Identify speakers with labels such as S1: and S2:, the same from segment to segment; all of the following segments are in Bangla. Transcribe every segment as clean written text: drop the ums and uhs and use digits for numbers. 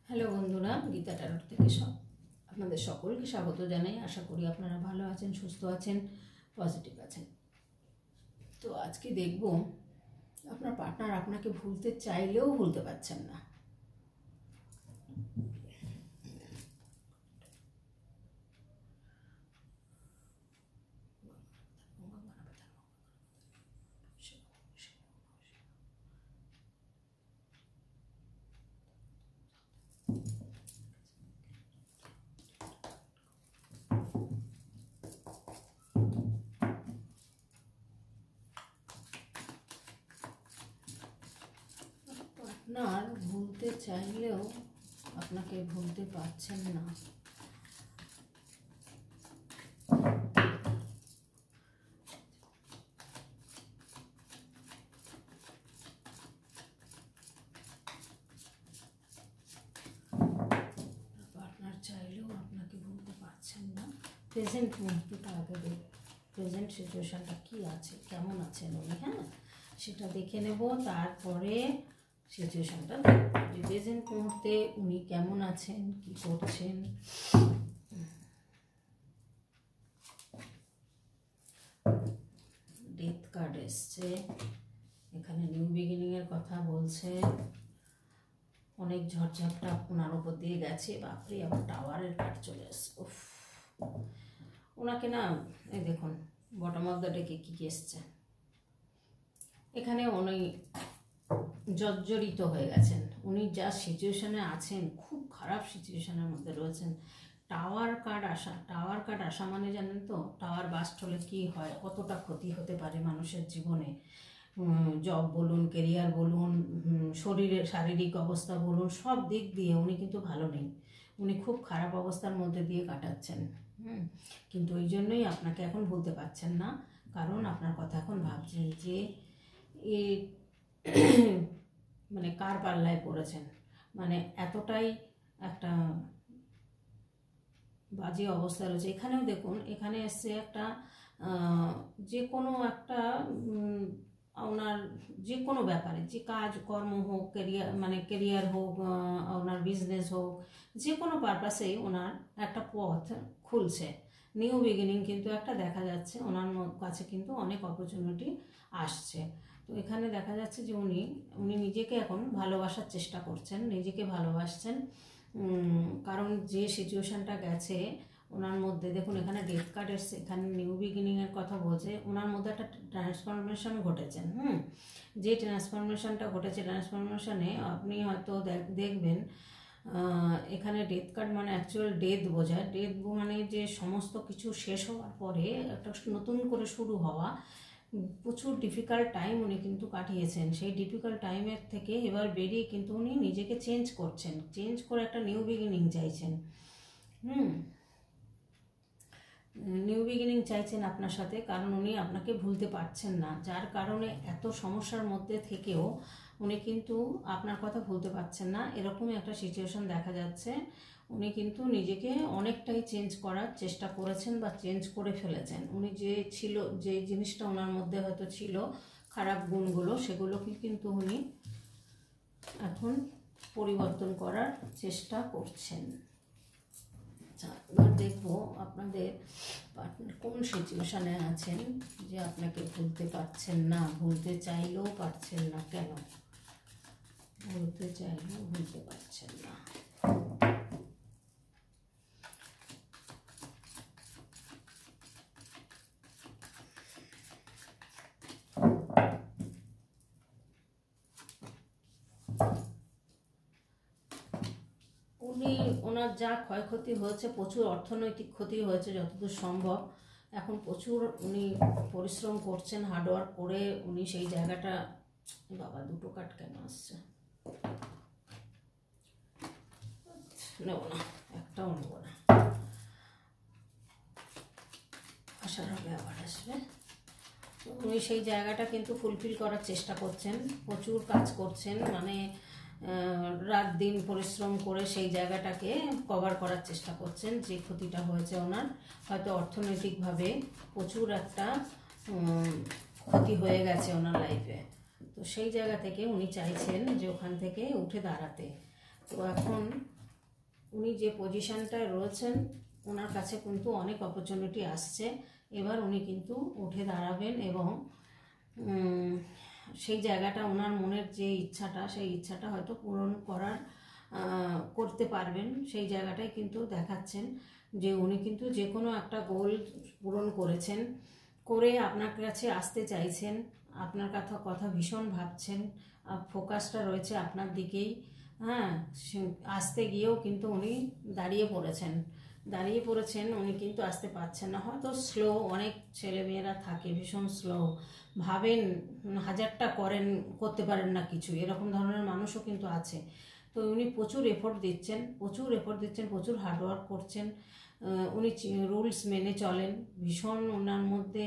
S1: হ্যালো বন্ধুরা, গীতা ট্যারট থেকে আপনাদের সকলকে স্বাগত জানাই। আশা করি আপনারা ভালো আছেন, সুস্থ আছেন, পজিটিভ আছেন। তো আজকে দেখব আপনার পার্টনার আপনাকে ভুলতে চাইলেও ভুলতে পারছেন না। পার্টনার ভুলতে চাইলেও আপনাকে ভুলতে পারছেন না। পার্টনার চাইলেও আপনাকে ভুলতে পারছেন না। প্রেজেন্ট মুহূর্তটা আগে দেখ, প্রেজেন্ট সিচুয়েশনটা কী আছে, কেমন আছেন উনি, হ্যাঁ সেটা দেখে নেব। তারপরে সিচুয়েশনটা দেখব যে প্রেজেন্ট মুহূর্তে উনি কেমন আছেন, কি করছেন। ডেথ কার্ড এসছে, এখানে নিউ বিগিনিংয়ের কথা বলছে। অনেক ঝড়ঝাপটা ওনার উপর দিয়ে গেছে, বাপরে আবার টাওয়ারের কার্ড চলে আসছে। উফ, ওনাকে না, এই দেখুন বটম অফ দ্য ডেকে কী এসছে, এখানে উনি জর্জরিত হয়ে গেছেন। উনি যা সিচুয়েশনে আছেন, খুব খারাপ সিচুয়েশনের মধ্যে রয়েছেন। টাওয়ার কার্ড আসা মানে জানেন তো, টাওয়ার বাস্ট হলে কী হয়, কতটা ক্ষতি হতে পারে মানুষের জীবনে। জব বলুন, কেরিয়ার বলুন, শারীরিক অবস্থা বলুন, সব দিক দিয়ে উনি কিন্তু ভালো নেই। উনি খুব খারাপ অবস্থার মধ্যে দিয়ে কাটাচ্ছেন। কিন্তু ওই জন্যই আপনাকে এখন ভুলতে পারছেন না, কারণ আপনার কথা এখন ভাবছেন যে এই মানে কার পাল্লায় পড়েছেন, মানে এতটাই একটা বাজে অবস্থা রয়েছে। এখানেও দেখুন, এখানে এসছে একটা যে কোনো একটা ওনার যে কোনো ব্যাপারে, যে কাজ কর্ম হোক, কেরিয়ার হোক, ওনার বিজনেস হোক, যে কোনো পারপাসেই ওনার একটা পথ খুলছে। নিউ বিগিনিং কিন্তু একটা দেখা যাচ্ছে, ওনার কাছে কিন্তু অনেক অপরচুনিটি আসছে। তো এখানে দেখা যাচ্ছে যে উনি নিজেকে এখন ভালোবাসার চেষ্টা করছেন, নিজেকে ভালোবাসছেন। কারণ যে সিচুয়েশানটা গেছে ওনার মধ্যে, দেখুন এখানে ডেথ কার্ড এসছে, এখানে নিউ বিগিনিংয়ের কথা বলছে। ওনার মধ্যে একটা ট্রান্সফরমেশন ঘটেছেন। যে ট্রান্সফরমেশনটা ঘটেছে, ট্রান্সফরমেশনে আপনি হয়তো দেখবেন এখানে ডেথ কার্ড মানে অ্যাকচুয়াল ডেথ বোঝায়। ডেথ মানে যে সমস্ত কিছু শেষ হওয়ার পরে একটা নতুন করে শুরু হওয়া। প্রচুর ডিফিকাল্ট টাইম উনি কিন্তু কাটিয়েছেন, সেই ডিফিকাল্ট টাইমের থেকে এবার বেরিয়ে কিন্তু উনি নিজেকে চেঞ্জ করছেন, চেঞ্জ করে একটা নিউ বিগিনিং চাইছেন। নিউ বিগিনিং চাইছেন আপনার সাথে, কারণ উনি আপনাকে ভুলতে পারছেন না, যার কারণে এত সমস্যার মধ্যে থেকেও উনি কিন্তু আপনার কথা ভুলতে পারছেন না। এরকমই একটা সিচুয়েশন দেখা যাচ্ছে। উনি কিন্তু নিজেকে অনেকটাই চেঞ্জ করার চেষ্টা করেছেন বা চেঞ্জ করে ফেলেছেন। উনি যে জিনিসটা ওনার মধ্যে হয়তো ছিল, খারাপ গুণগুলো, সেগুলোকে কিন্তু উনি এখন পরিবর্তন করার চেষ্টা করছেন। এবার দেখবো আপনাদের পার্টনার কোন সিচুয়েশনে আছেন যে আপনাকে ভুলতে পারছেন না, ভুলতে চাইলেও পারছেন না। কেন ভুলতে চাইলেও ভুলতে পারছেন না? ওনার যা ক্ষয়ক্ষতি হয়েছে, প্রচুর অর্থনৈতিক ক্ষতি হয়েছে যতদূর সম্ভব। এখন প্রচুর উনি পরিশ্রম করছেন, হার্ডওয়ার্ক করে উনি সেই জায়গাটা। বাবা, দুটো কার্ড কেন আসছে, নেব না, একটাও নেব না, আসার হবে আবার আসবে। উনি সেই জায়গাটা কিন্তু ফুলফিল করার চেষ্টা করছেন, প্রচুর কাজ করছেন, মানে রাত দিন পরিশ্রম করে সেই জায়গাটাকে কভার করার চেষ্টা করছেন। যে ক্ষতিটা হয়েছে ওনার, হয়তো অর্থনৈতিকভাবে প্রচুর একটা ক্ষতি হয়ে গেছে ওনার লাইফে। তো সেই জায়গা থেকে উনি চাইছেন যে ওখান থেকে উঠে দাঁড়াতে। তো এখন উনি যে পজিশনটায় রয়েছেন ওনার কাছে কিন্তু অনেক অপরচুনিটি আসছে। এবার উনি কিন্তু উঠে দাঁড়াবেন এবং সেই জায়গাটা ওনার মনের যে ইচ্ছাটা সেই ইচ্ছাটা হয়তো পূরণ করতে পারবেন। সেই জায়গাটাই কিন্তু দেখাচ্ছেন যে উনি কিন্তু যে কোনো একটা গোল পূরণ করেছেন, করে আপনার কাছে আসতে চাইছেন, আপনার কথা ভীষণ ভাবছেন, ফোকাসটা রয়েছে আপনার দিকেই। হ্যাঁ, আসতে গিয়েও কিন্তু উনি দাঁড়িয়ে পড়েছেন, উনি কিন্তু আসতে পারছেন না, হয়তো স্লো। অনেক ছেলেমেয়েরা থাকে ভীষণ স্লো, ভাবেন হাজারটা করতে পারেন না কিছু, এরকম ধরনের মানুষও কিন্তু আছে। তো উনি প্রচুর এফোর্ট দিচ্ছেন, প্রচুর হার্ডওয়ার্ক করছেন। উনি রুলস মেনে চলেন, ভীষণ ওনার মধ্যে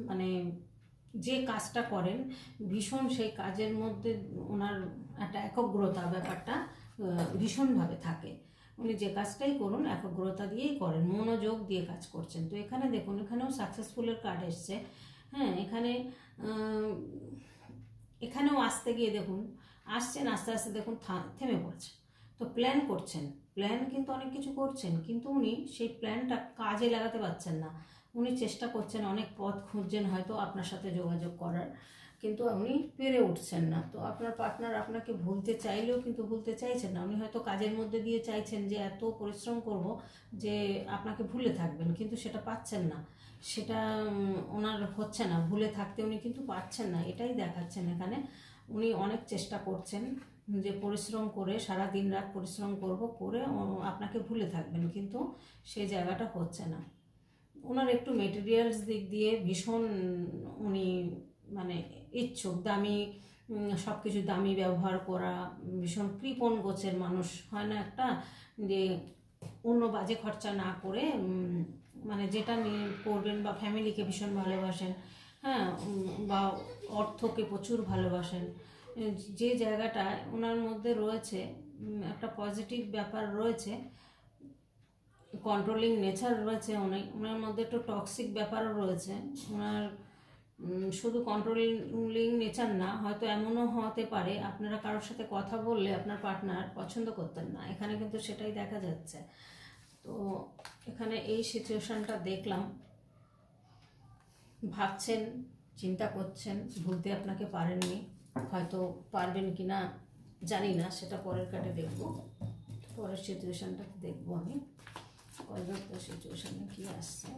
S1: মানে যে কাজটা করেন ভীষণ সেই কাজের মধ্যে ওনার একটা একগ্রতা ব্যাপারটা ভীষণভাবে থাকে। উনি যে কাজটাই করুন একগ্রতা দিয়েই করেন, মনোযোগ দিয়ে কাজ করছেন। তো এখানে দেখুন, এখানেও সাকসেসফুলের কার্ড এসছে। হ্যাঁ, এখানেও আসতে গিয়ে দেখুন আসছেন, আস্তে আস্তে দেখুন থেমে পড়ছেন। তো প্ল্যান কিন্তু অনেক কিছু করছেন, কিন্তু উনি সেই প্ল্যানটা কাজে লাগাতে পারছেন না। উনি চেষ্টা করছেন, অনেক পথ খুঁজছেন হয়তো আপনার সাথে যোগাযোগ করার, কিন্তু উনি পেরে উঠছেন না। তো আপনার পার্টনার আপনাকে ভুলতে চাইলেও কিন্তু ভুলতে চাইছেন না। উনি হয়তো কাজের মধ্যে দিয়ে চাইছেন যে এত পরিশ্রম করব যে আপনাকে ভুলে থাকবেন, কিন্তু সেটা পাচ্ছেন না, সেটা ওনার হচ্ছে না। ভুলে থাকতে উনি কিন্তু পারছেন না, এটাই দেখাচ্ছেন এখানে। উনি অনেক চেষ্টা করছেন যে পরিশ্রম করে, সারা দিন রাত পরিশ্রম করে আপনাকে ভুলে থাকবেন, কিন্তু সেই জায়গাটা হচ্ছে না। ওনার একটু মেটেরিয়ালস দিক দিয়ে ভীষণ উনি মানে ইচ্ছুক, দামি সব কিছু দামি ব্যবহার করা, ভীষণ কৃপণ গোছের মানুষ হয় না একটা, যে অন্য বাজে খরচা না করে মানে যেটা নিয়ে করবেন, বা ফ্যামিলিকে ভীষণ ভালোবাসেন, হ্যাঁ, বা অর্থকে প্রচুর ভালোবাসেন। যে জায়গাটা ওনার মধ্যে রয়েছে, একটা পজিটিভ ব্যাপার রয়েছে, কন্ট্রোলিং নেচার রয়েছে, ওনার মধ্যে একটু টক্সিক ব্যাপারও রয়েছে। ওনার শুধু কন্ট্রোলিং নেচার না, হয়তো এমনও হতে পারে আপনারা কারোর সাথে কথা বললে আপনার পার্টনার পছন্দ করতেন না, এখানে কিন্তু সেটাই দেখা যাচ্ছে। তো এখানে এই সিচুয়েশনটা দেখলাম, ভাবছেন, চিন্তা করছেন, ভুলতে আপনাকে পারেননি, হয়তো পারবেন কি না জানি না, সেটা পরের কার্ডে দেখব। পরের সিচুয়েশনটা দেখবো আমি, পরবর্তী সিচুয়েশনে কি আসছে।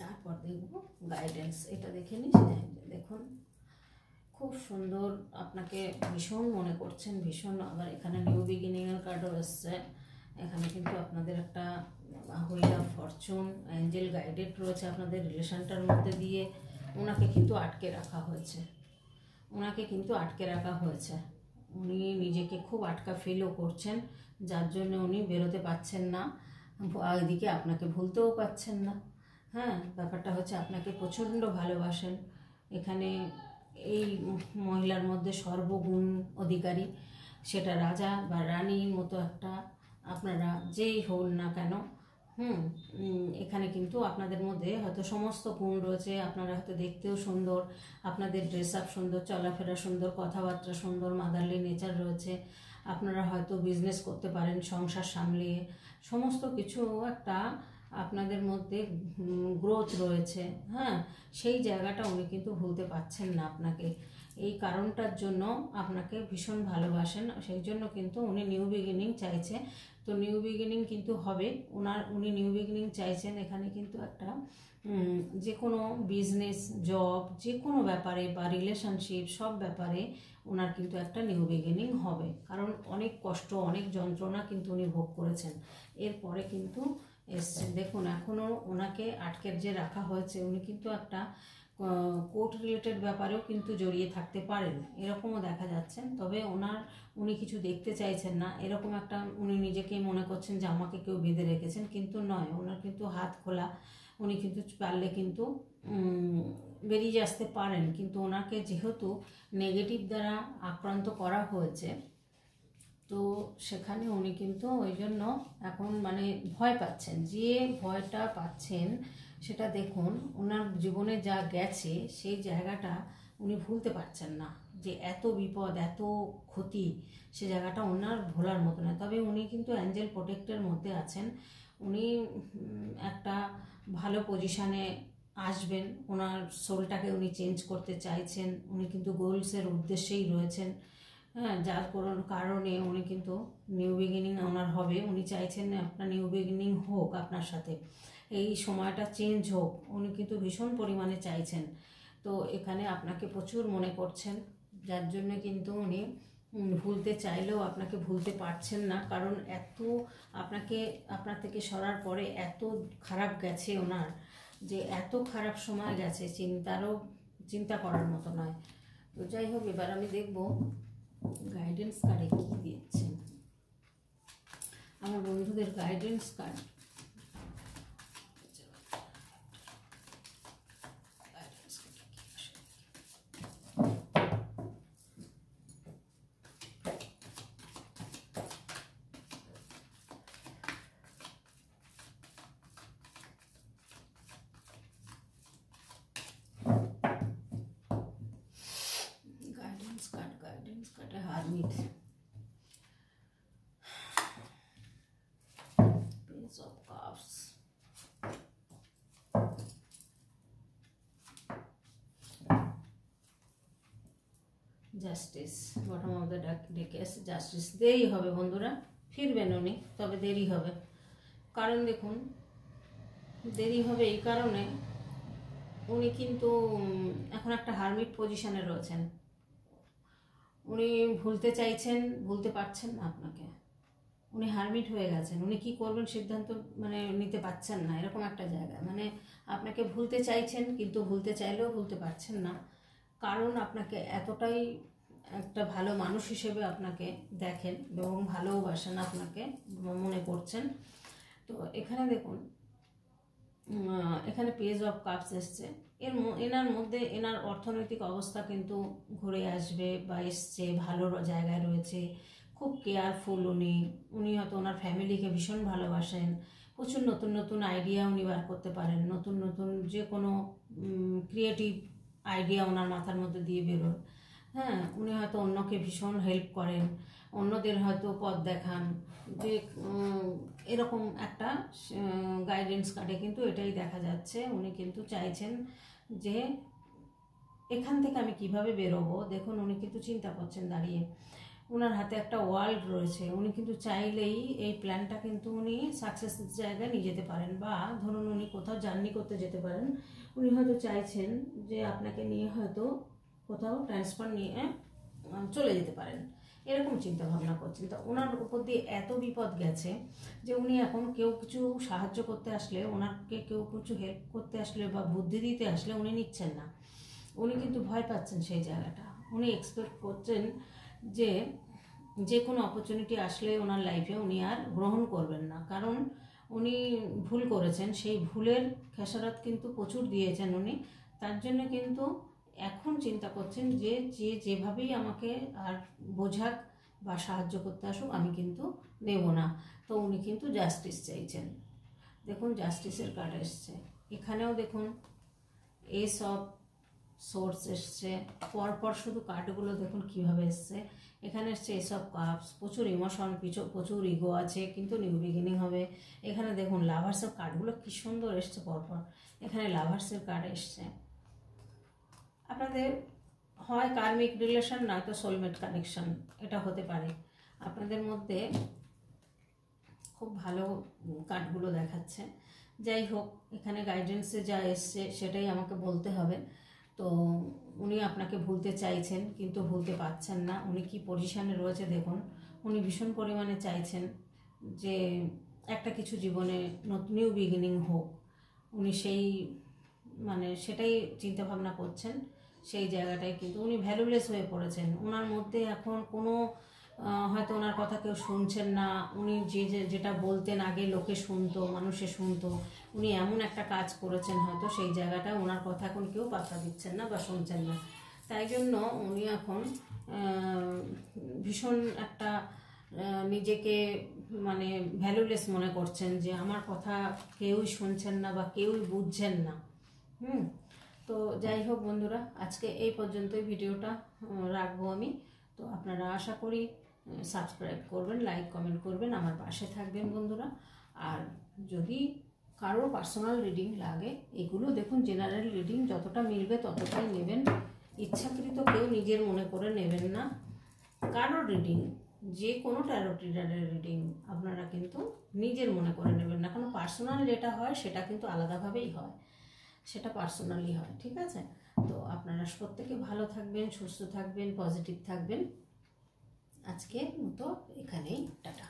S1: তারপর দেখবো গাইডেন্স, এটা দেখে নিস। দেখুন খুব সুন্দর, আপনাকে ভীষণ মনে করছেন, ভীষণ। আবার এখানে নিউ বিগিনিংয়ের কার্ডও এসছে। এখানে কিন্তু আপনাদের একটা wheel of Fortune, Angel guided রয়েছে আপনাদের রিলেশনটার মধ্যে দিয়ে। ওনাকে কিন্তু আটকে রাখা হয়েছে, উনি নিজেকে খুব আটকা ফিলও করছেন, যার জন্য উনি বেরোতে পারছেন না, এদিকে আপনাকে ভুলতেও পারছেন না। হ্যাঁ, ব্যাপারটা হচ্ছে আপনাকে প্রচণ্ড ভালোবাসেন। এখানে এই মহিলার মধ্যে সর্বগুণ অধিকারী, সেটা রাজা বা রানীর মতো একটা, আপনারা যেই হন না কেন, এখানে কিন্তু আপনাদের মধ্যে হয়তো সমস্ত গুণ রয়েছে। আপনারা হয়তো দেখতেও সুন্দর, আপনাদের ড্রেস আপ সুন্দর, চলাফেরা সুন্দর, কথাবার্তা সুন্দর, মাদারলি নেচার রয়েছে। আপনারা হয়তো বিজনেস করতে পারেন সংসার সামলিয়ে, সমস্ত কিছু একটা আপনাদের মধ্যে গ্রোথ রয়েছে। হ্যাঁ, সেই জায়গাটা উনি কিন্তু ভুলতে পারছেন না আপনাকে, এই কারণটার জন্য আপনাকে ভীষণ ভালোবাসেন, সেই জন্য কিন্তু উনি নিউ বিগিনিং চাইছে। তো নিউ বিগিনিং কিন্তু হবে, উনি নিউ বিগিনিং চাইছেন। এখানে কিন্তু একটা যে কোনো বিজনেস, জব, যে কোনো ব্যাপারে বা রিলেশনশিপ, সব ব্যাপারে ওনার কিন্তু একটা নিউ বিগিনিং হবে, কারণ অনেক কষ্ট, অনেক যন্ত্রণা কিন্তু উনি ভোগ করেছেন, এরপরে কিন্তু এসছেন। দেখুন এখনও ওনাকে আটকে যে রাখা হয়েছে, উনি কিন্তু একটা কোর্ট রিলেটেড ব্যাপারেও কিন্তু জড়িয়ে থাকতে পারেন, এরকমও দেখা যাচ্ছেন। তবে উনি কিছু দেখতে চাইছেন না, এরকম একটা উনি নিজেকেই মনে করছেন যে আমাকে কেউ বেঁধে রেখেছেন, কিন্তু নয়, ওনার কিন্তু হাত খোলা। উনি কিন্তু পারলে কিন্তু বেরিয়ে আসতে পারেন, কিন্তু ওনাকে যেহেতু নেগেটিভ দ্বারা আক্রান্ত করা হয়েছে, তো সেখানে উনি কিন্তু ওই জন্য এখন মানে ভয় পাচ্ছেন। যে ভয়টা পাচ্ছেন সেটা দেখুন, ওনার জীবনে যা গেছে সেই জায়গাটা উনি ভুলতে পারছেন না, যে এত বিপদ এত ক্ষতি, সে জায়গাটা ওনার ভোলার মতো না। তবে উনি কিন্তু অ্যাঞ্জেল প্রোটেক্টের মধ্যে আছেন, উনি একটা ভালো পজিশানে আসবেন, ওনার সোলটাকে উনি চেঞ্জ করতে চাইছেন, উনি কিন্তু গোলসের উদ্দেশ্যেই রয়েছেন। হ্যাঁ, যার কারণে উনি কিন্তু নিউ বিগিনিং ওনার হবে, উনি চাইছেন আপনার নিউ বিগিনিং হোক, আপনার সাথে এই সময়টা চেঞ্জ হোক, উনি কিন্তু ভীষণ পরিমাণে চাইছেন। তো এখানে আপনাকে প্রচুর মনে করছেন, যার জন্য কিন্তু উনি ভুলতে চাইলেও আপনাকে ভুলতে পারছেন না, কারণ এত আপনাকে আপনার থেকে সরার পরে এত খারাপ গেছে ওনার, যে এত খারাপ সময় গেছে চিন্তা করার মতো নয়। তো যাই হোক, এবার আমি দেখব গাইডেন্স কার্ডে কী দিচ্ছেন আমার বন্ধুদের। Guidance card hermit, prince of cups, justice, bottom of the deck এসে জাস্টিস। দেরি হবে বন্ধুরা, ফিরবেন উনি, তবে দেরি হবে। কারণ দেখুন, দেরি হবে এই কারণে, উনি কিন্তু এখন একটা হারমিট পজিশনে রয়েছেন, উনি ভুলতে চাইছেন, ভুলতে পারছেন না আপনাকে, উনি হারমিট হয়ে গেছেন, উনি কি করবেন সিদ্ধান্ত মানে নিতে পারছেন না, এরকম একটা জায়গা। মানে আপনাকে ভুলতে চাইছেন, কিন্তু ভুলতে চাইলেও ভুলতে পারছেন না, কারণ আপনাকে এতটাই একটা ভালো মানুষ হিসেবে আপনাকে দেখেন এবং ভালোবাসেন, আপনাকে মনে করছেন। তো এখানে দেখুন, এখানে পেজ অফ কাপস এসছে, এনার মধ্যে এনার অর্থনৈতিক অবস্থা কিন্তু ঘুরে আসবে বা এসছে, ভালো জায়গায় রয়েছে, খুব কেয়ারফুল উনি হয়তো ওনার ফ্যামিলিকে ভীষণ ভালোবাসেন, প্রচুর নতুন নতুন আইডিয়া উনি বার করতে পারেন, নতুন নতুন যে কোনো ক্রিয়েটিভ আইডিয়া ওনার মাথার মধ্যে দিয়ে বেরোয়। হ্যাঁ, উনি হয়তো অন্যকে ভীষণ হেল্প করেন, অন্যদের হয়তো পথ দেখান, যে এরকম একটা গাইডেন্স কার্ডে কিন্তু এটাই দেখা যাচ্ছে। উনি কিন্তু চাইছেন যে এখান থেকে আমি কিভাবে বেরোবো। দেখুন, উনি কিন্তু চিন্তা করছেন দাঁড়িয়ে, ওনার হাতে একটা ওয়ার্ল্ড রয়েছে, উনি কিন্তু চাইলেই এই প্ল্যানটা কিন্তু উনি সাকসেসের জায়গায় নিয়ে যেতে পারেন, বা ধরুন উনি কোথাও জার্নি করতে যেতে পারেন, উনি হয়তো চাইছেন যে আপনাকে নিয়ে হয়তো কোথাও ট্রান্সফার নিয়ে চলে যেতে পারেন, এরকম চিন্তা ভাবনা করছেন। তো ওনার উপর দিয়ে এত বিপদ গেছে যে উনি এখন কেউ কিছু সাহায্য করতে আসলে, ওনাকে কেউ কিছু হেল্প করতে আসলে বা বুদ্ধি দিতে আসলে উনি নিচ্ছেন না, উনি কিন্তু ভয় পাচ্ছেন সেই জায়গাটা। উনি এক্সপেক্ট করছেন যে যে কোনো অপরচুনিটি আসলে ওনার লাইফে উনি আর গ্রহণ করবেন না, কারণ উনি ভুল করেছেন, সেই ভুলের খেসারত কিন্তু প্রচুর দিয়েছেন উনি। তার জন্য কিন্তু এখন চিন্তা করছেন যে যেভাবেই আমাকে আর বোঝাক বা সাহায্য করতে আসুক, আমি কিন্তু নেব না। তো উনি কিন্তু জাস্টিস চাইছেন। দেখুন, জাস্টিসের কার্ড এসছে, এখানেও দেখুন এস অফ সোর্স এসছে, পরপর শুধু কার্ডগুলো দেখুন কিভাবে এসছে। এখানে এসছে এস অফ কাপস, প্রচুর ইমোশন, প্রচুর ইগো আছে, কিন্তু নিউ বিগিনিং হবে। এখানে দেখুন লাভার্সের কার্ডগুলো কি সুন্দর এসছে পরপর, এখানে লাভার্সের কার্ড এসছে। আপনাদের হয় কার্মিক রিলেশন, নয়তো সোলমেট কানেকশন, এটা হতে পারে আপনাদের মধ্যে। খুব ভালো কার্ডগুলো দেখাচ্ছে। যাই হোক, এখানে গাইডেন্সে যা এসছে সেটাই আমাকে বলতে হবে। তো উনি আপনাকে ভুলতে চাইছেন, কিন্তু ভুলতে পারছেন না। উনি কি পজিশানে রয়েছে দেখুন, উনি ভীষণ পরিমাণে চাইছেন যে একটা কিছু জীবনে নিউ বিগিনিং হোক, উনি সেই মানে সেটাই চিন্তা ভাবনা করছেন। সেই জায়গাটায় কিন্তু উনি ভ্যালুলেস হয়ে পড়েছেন, ওনার মধ্যে এখন কোনো হয়তো ওনার কথা কেউ শুনছেন না, উনি যেটা বলতেন আগে লোকে শুনতো, মানুষে শুনতো, উনি এমন একটা কাজ করেছেন হয়তো সেই জায়গাটা ওনার কথা এখন কেউ পাত্তা দিচ্ছেন না বা শুনছেন না। তাই জন্য উনি এখন ভীষণ একটা নিজেকে মানে ভ্যালুলেস মনে করছেন, যে আমার কথা কেউই শুনছেন না বা কেউই বুঝছেন না। তো যাই হোক বন্ধুরা, আজকে এই পর্যন্তই ভিডিওটা রাখবো আমি। তো আপনারা আশা করি সাবস্ক্রাইব করবেন, লাইক কমেন্ট করবেন, আমার পাশে থাকবেন বন্ধুরা। আর যদি কারো পার্সোনাল রিডিং লাগে, এগুলো দেখুন জেনারেল রিডিং, যতটা মিলবে ততটাই নেবেন, ইচ্ছাকৃত কেউ নিজের মনে করে নেবেন না। কারো রিডিং, যে কোনো ট্যারো রিডারের রিডিং আপনারা কিন্তু নিজের মনে করে নেবেন না, কারণ পার্সোনাল যেটা হয় সেটা কিন্তু আলাদাভাবেই হয়, সেটা পার্সোনালি হয়, ঠিক আছে? তো আপনারা প্রত্যেকে ভালো থাকবেন, সুস্থ থাকবেন, পজিটিভ থাকবেন। আজকের মতো এখানেই, টাটা।